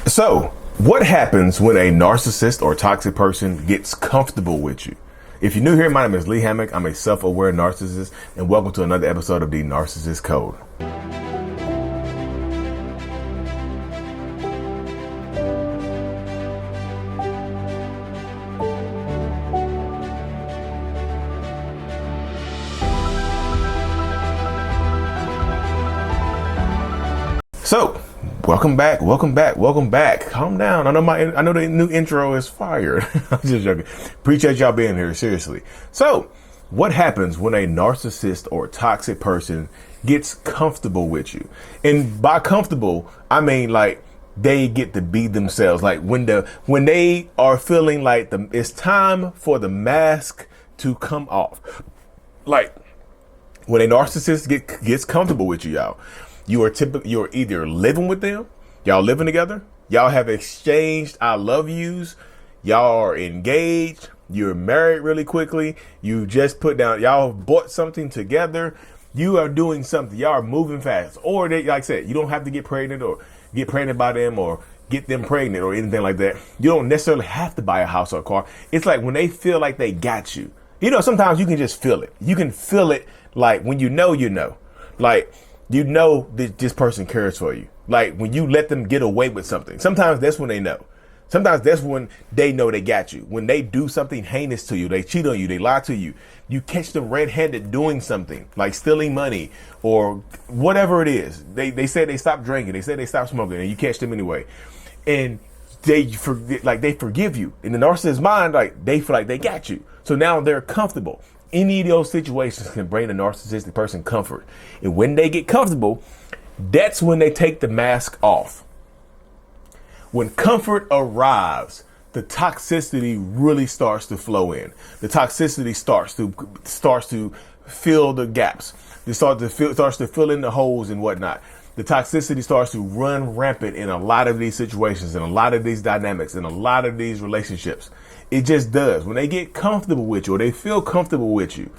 So, what happens when a narcissist or toxic person gets comfortable with you? If you're new here, my name is Lee Hammock. I'm a self-aware narcissist, and welcome to another episode of the Narcissists Code. So, welcome back. Calm down. I know the new intro is fired. I'm just joking. Appreciate y'all being here, seriously. So, what happens when a narcissist or toxic person gets comfortable with you? And by comfortable, I mean like they get to be themselves. Like when they are feeling like it's time for the mask to come off. Like when a narcissist gets comfortable with you, y'all. You're either living with them, y'all living together, y'all have exchanged I love yous, y'all are engaged, you're married really quickly, you just y'all bought something together, you are doing something, y'all are moving fast. Or they, like I said, you don't have to get pregnant or get pregnant by them or get them pregnant or anything like that. You don't necessarily have to buy a house or a car. It's like when they feel like they got you. You know, sometimes you can just feel it. You can feel it like when you know. Like, you know that this person cares for you. Like when you let them get away with something. Sometimes that's when they know. Sometimes that's when they know they got you. When they do something heinous to you, they cheat on you, they lie to you. You catch them red-handed doing something like stealing money or whatever it is. They say they stopped drinking. They say they stopped smoking, and you catch them anyway. And they forgive you. In the narcissist's mind, like they feel like they got you. So now they're comfortable. Any of those situations can bring a narcissistic person comfort. And when they get comfortable, that's when they take the mask off. When comfort arrives, the toxicity really starts to flow in. The toxicity starts to fill the gaps. It starts to fill in the holes and whatnot. The toxicity starts to run rampant in a lot of these situations, in a lot of these dynamics, in a lot of these relationships. It just does. When they get comfortable with you or they feel comfortable with you,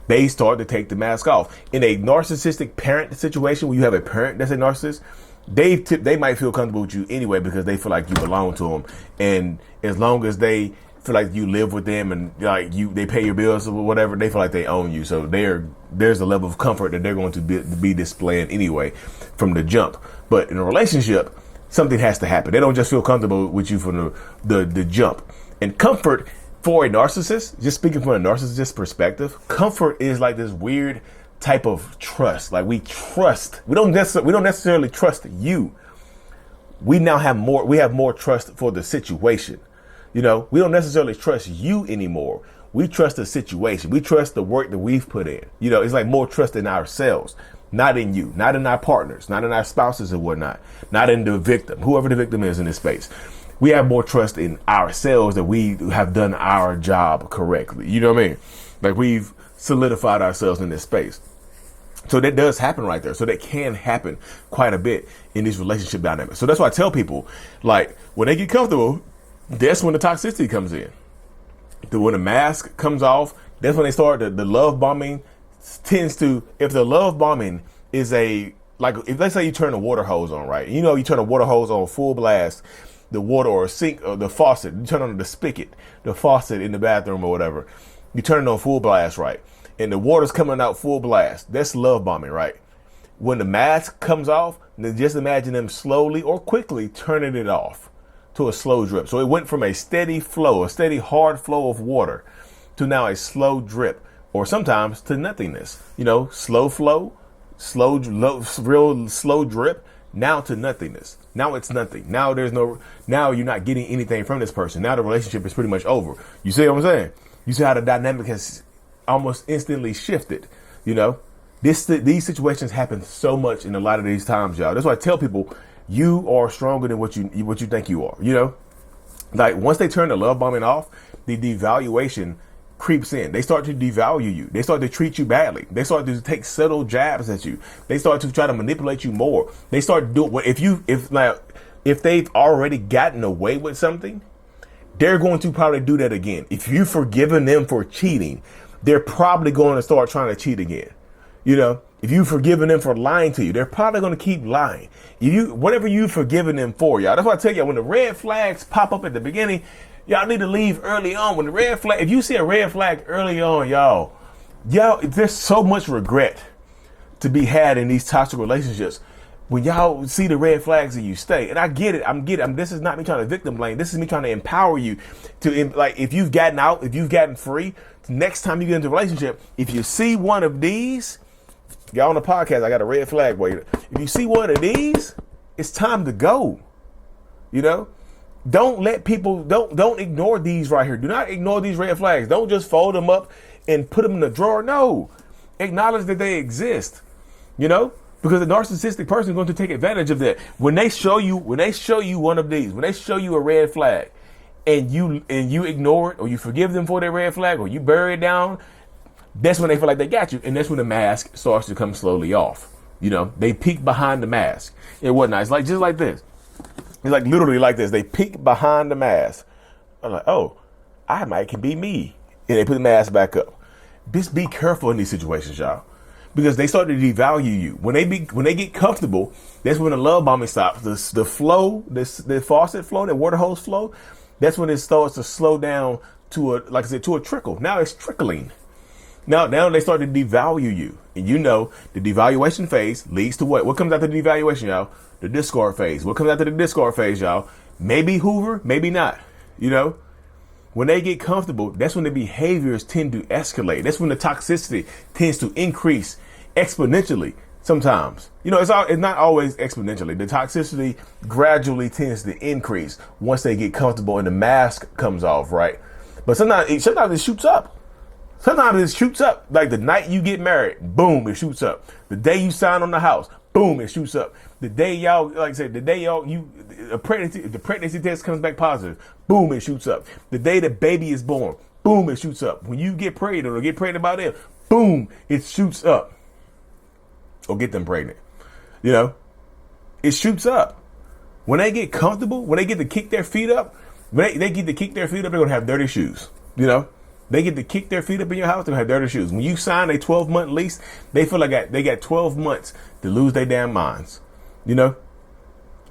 they start to take the mask off. In a narcissistic parent situation, where you have a parent that's a narcissist, they might feel comfortable with you anyway because they feel like you belong to them. And as long as they feel like you live with them and like they pay your bills or whatever, they feel like they own you. So there's a level of comfort that they're going to be displaying anyway from the jump. But in a relationship, something has to happen. They don't just feel comfortable with you from the jump. And comfort for a narcissist, just speaking from a narcissist perspective, comfort is like this weird type of trust. Like we don't necessarily trust you. We have more trust for the situation. You know, we don't necessarily trust you anymore. We trust the situation. We trust the work that we've put in. You know, it's like more trust in ourselves, not in you, not in our partners, not in our spouses and whatnot, not in the victim, whoever the victim is in this space. We have more trust in ourselves that we have done our job correctly. You know what I mean? Like we've solidified ourselves in this space. So that does happen right there. So that can happen quite a bit in these relationship dynamics. So that's why I tell people, like when they get comfortable, that's when the toxicity comes in. When the mask comes off, that's when they start the love bombing tends to, if the love bombing is if let's say you turn the water hose on, right? You know, you turn the water hose on full blast, the water or sink or the faucet, you turn on the spigot, the faucet in the bathroom or whatever, you turn it on full blast, right? And the water's coming out full blast. That's love bombing, right? When the mask comes off, then just imagine them slowly or quickly turning it off to a slow drip. So it went from a steady flow, a steady hard flow of water to now a slow drip, or sometimes to nothingness. You know, slow flow, real slow drip, now to nothingness. Now it's nothing. Now you're not getting anything from this person. Now the relationship is pretty much over. You see what I'm saying? You see how the dynamic has almost instantly shifted. You know, these situations happen so much in a lot of these times, y'all. That's why I tell people you are stronger than what you think you are. You know, like once they turn the love bombing off, the devaluation creeps in. They start to devalue you. They start to treat you badly. They start to take subtle jabs at you. They start to try to manipulate you more. They start doing what if they've already gotten away with something, they're going to probably do that again. If you've forgiven them for cheating, they're probably going to start trying to cheat again. You know, If you've forgiven them for lying to you, they're probably going to keep lying. Whatever you've forgiven them for, y'all. That's why I tell you, when the red flags pop up at the beginning, y'all need to leave early on. When the red flag, if you see a red flag early on, y'all, there's so much regret to be had in these toxic relationships. When y'all see the red flags and you stay, and I get it, this is not me trying to victim blame. This is me trying to empower you to, like, if you've gotten out, if you've gotten free, next time you get into a relationship, if you see one of these, y'all on the podcast, I got a red flag for you. If you see one of these, it's time to go. You know, don't let people, don't ignore these right here. Do not ignore these red flags. Don't just fold them up and put them in the drawer. No, acknowledge that they exist. You know, because the narcissistic person is going to take advantage of that. When they show you one of these, when they show you a red flag, and you ignore it, or you forgive them for their red flag, or you bury it down, that's when they feel like they got you, and that's when the mask starts to come slowly off. You know, they peek behind the mask and whatnot. It's like just like this. It's like literally like this. They peek behind the mask. I'm like, oh, can be me, and they put the mask back up. Just be careful in these situations, y'all. Because they start to devalue you. When they get comfortable, that's when the love bombing stops. The flow, the faucet flow, the water hose flow, that's when it starts to slow down to a trickle. Now it's trickling. Now they start to devalue you. And you know the devaluation phase leads to what? What comes after the devaluation, y'all? The discard phase. What comes after the discard phase, y'all? Maybe Hoover, maybe not. You know? When they get comfortable, that's when the behaviors tend to escalate. That's when the toxicity tends to increase exponentially sometimes. You know, it's not always exponentially. The toxicity gradually tends to increase once they get comfortable and the mask comes off, right? But sometimes it shoots up. Sometimes it shoots up. Like the night you get married, boom, it shoots up. The day you sign on the house, boom, it shoots up. The day y'all, like I said, the pregnancy test comes back positive, boom, it shoots up. The day the baby is born, boom, it shoots up. When you get pregnant or get pregnant by them, boom, it shoots up. Or get them pregnant. You know, it shoots up. When they get comfortable, when they get to kick their feet up, when they get to kick their feet up, they're going to have dirty shoes. You know, they get to kick their feet up in your house, they're going to have dirty shoes. When you sign a 12-month lease, they feel like they got 12 months to lose their damn minds. You know,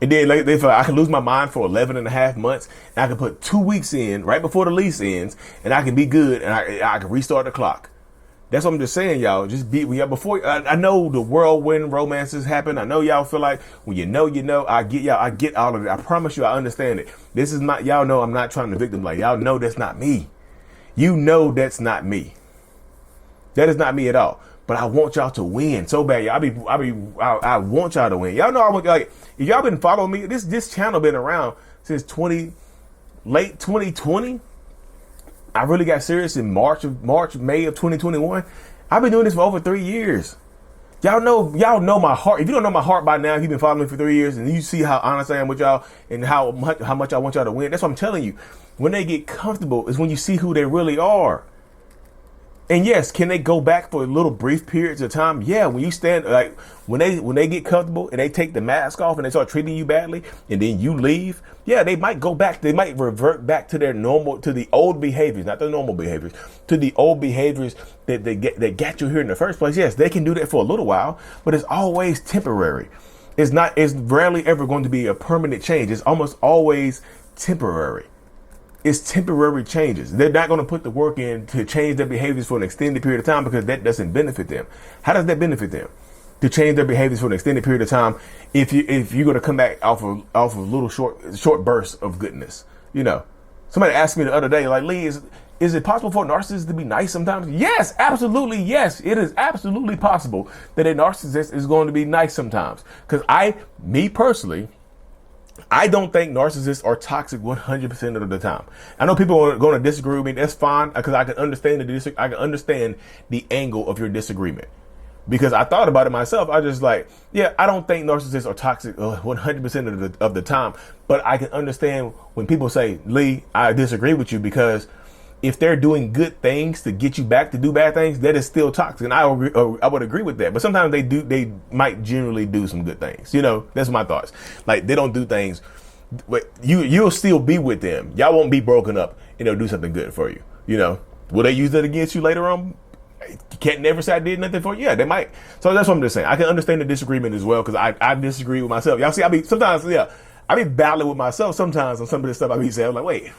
and then they feel like I can lose my mind for 11 and a half months. And I can put 2 weeks in right before the lease ends, and I can be good, and I can restart the clock. That's what I'm just saying, y'all. Just be before. I know the whirlwind romances happen. I know y'all feel like when you know, I get y'all. I get all of it. I promise you, I understand it. This is not, y'all know I'm not trying to victim blame. Y'all know that's not me. You know that's not me. That is not me at all. But I want y'all to win so bad. I want y'all to win. Y'all know I want, like, if y'all been following me, this channel been around since late 2020. I really got serious in May of 2021. I've been doing this for over 3 years. Y'all know my heart. If you don't know my heart by now, if you've been following me for 3 years and you see how honest I am with y'all and how much I want y'all to win, that's what I'm telling you. When they get comfortable is when you see who they really are. And yes, can they go back for little brief periods of time? Yeah, when you stand, like when they get comfortable and they take the mask off and they start treating you badly and then you leave, yeah, they might go back. They might revert back to the old behaviors, not the normal behaviors, to the old behaviors that got you here in the first place. Yes, they can do that for a little while, but it's always temporary. It's rarely ever going to be a permanent change. It's almost always temporary. It's temporary changes. They're not going to put the work in to change their behaviors for an extended period of time because that doesn't benefit them. How does that benefit them? To change their behaviors for an extended period of time if you're going to come back off of little short bursts of goodness. You know, somebody asked me the other day, like, Lee, is it possible for a narcissist to be nice sometimes? Yes, absolutely. Yes, it is absolutely possible that a narcissist is going to be nice sometimes. Because me personally, I don't think narcissists are toxic 100% of the time. I know people are going to disagree with me. That's fine because I can understand the angle of your disagreement. Because I thought about it myself. I just I don't think narcissists are toxic 100% of the time. But I can understand when people say, Lee, I disagree with you because if they're doing good things to get you back to do bad things, that is still toxic. And I would agree with that. But sometimes they might generally do some good things. You know, that's my thoughts. Like they don't do things, but you'll still be with them. Y'all won't be broken up and they'll do something good for you. You know, will they use that against you later on? You can't never say I did nothing for you. Yeah, they might. So that's what I'm just saying. I can understand the disagreement as well, because I disagree with myself. Y'all see, I be battling with myself sometimes on some of the stuff I be saying. I'm like, wait,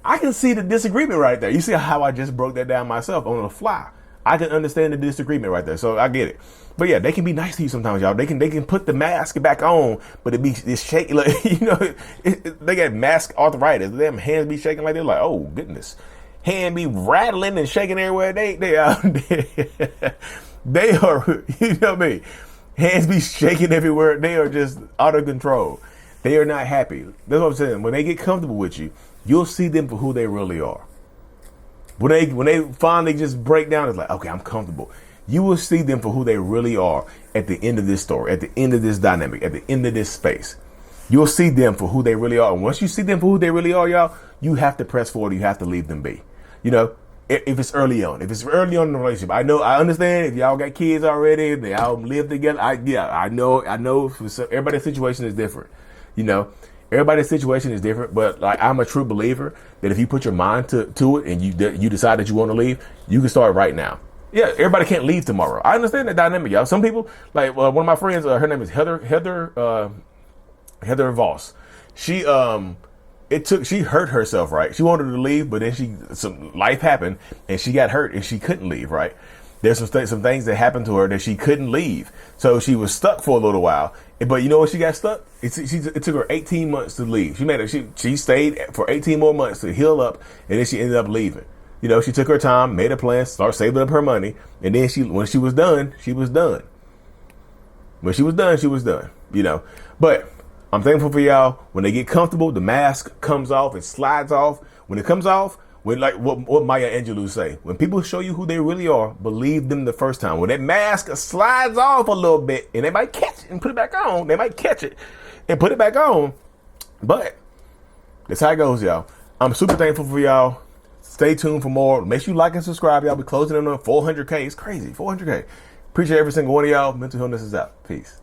I can see the disagreement right there. You see how I just broke that down myself on the fly. I can understand the disagreement right there. So I get it. But yeah, they can be nice to you sometimes, y'all. They can put the mask back on, but it's shaky. Like, they got mask arthritis. Them hands be shaking like they're like, oh goodness. Hand be rattling and shaking everywhere. They are, they are, you know what I mean? Hands be shaking everywhere. They are just out of control. They are not happy. That's what I'm saying. When they get comfortable with you, you'll see them for who they really are. When they finally just break down, it's like, okay, I'm comfortable. You will see them for who they really are at the end of this story, at the end of this dynamic, at the end of this space. You'll see them for who they really are. And once you see them for who they really are, y'all, you have to press forward. You have to leave them be. If it's early on, in the relationship, I understand if y'all got kids already, they all live together. I know everybody's situation is different. Everybody's situation is different, but like, I'm a true believer that if you put your mind to it and you decide that you want to leave, you can start right now. Yeah, everybody can't leave tomorrow. I understand that dynamic, y'all. Some people, like one of my friends, her name is Heather Voss. She hurt herself, right? She wanted to leave, but then some life happened and she got hurt and she couldn't leave, right? There's some things that happened to her that she couldn't leave. So she was stuck for a little while. But you know what she got stuck? It took her 18 months to leave. She stayed for 18 more months to heal up, and then she ended up leaving. She took her time, made a plan, started saving up her money, and then when she was done, she was done. When she was done, she was done. But I'm thankful for y'all. When they get comfortable, the mask comes off, it slides off. When it comes off, like what Maya Angelou say, when people show you who they really are, believe them the first time. When that mask slides off a little bit and they might catch it and put it back on, they might catch it and put it back on. But that's how it goes, y'all. I'm super thankful for y'all. Stay tuned for more. Make sure you like and subscribe. Y'all be closing in on 400K. It's crazy. 400K. Appreciate every single one of y'all. Mental Healness is out. Peace.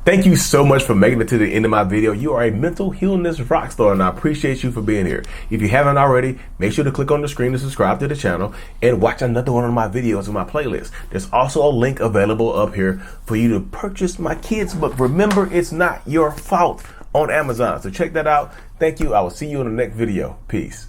Thank you so much for making it to the end of my video. You are a mental healness rock star, and I appreciate you for being here. If you haven't already, make sure to click on the screen to subscribe to the channel and watch another one of my videos in my playlist. There's also a link available up here for you to purchase my kids' book, Remember It's Not Your Fault, on Amazon. So check that out. Thank you. I will see you in the next video. Peace.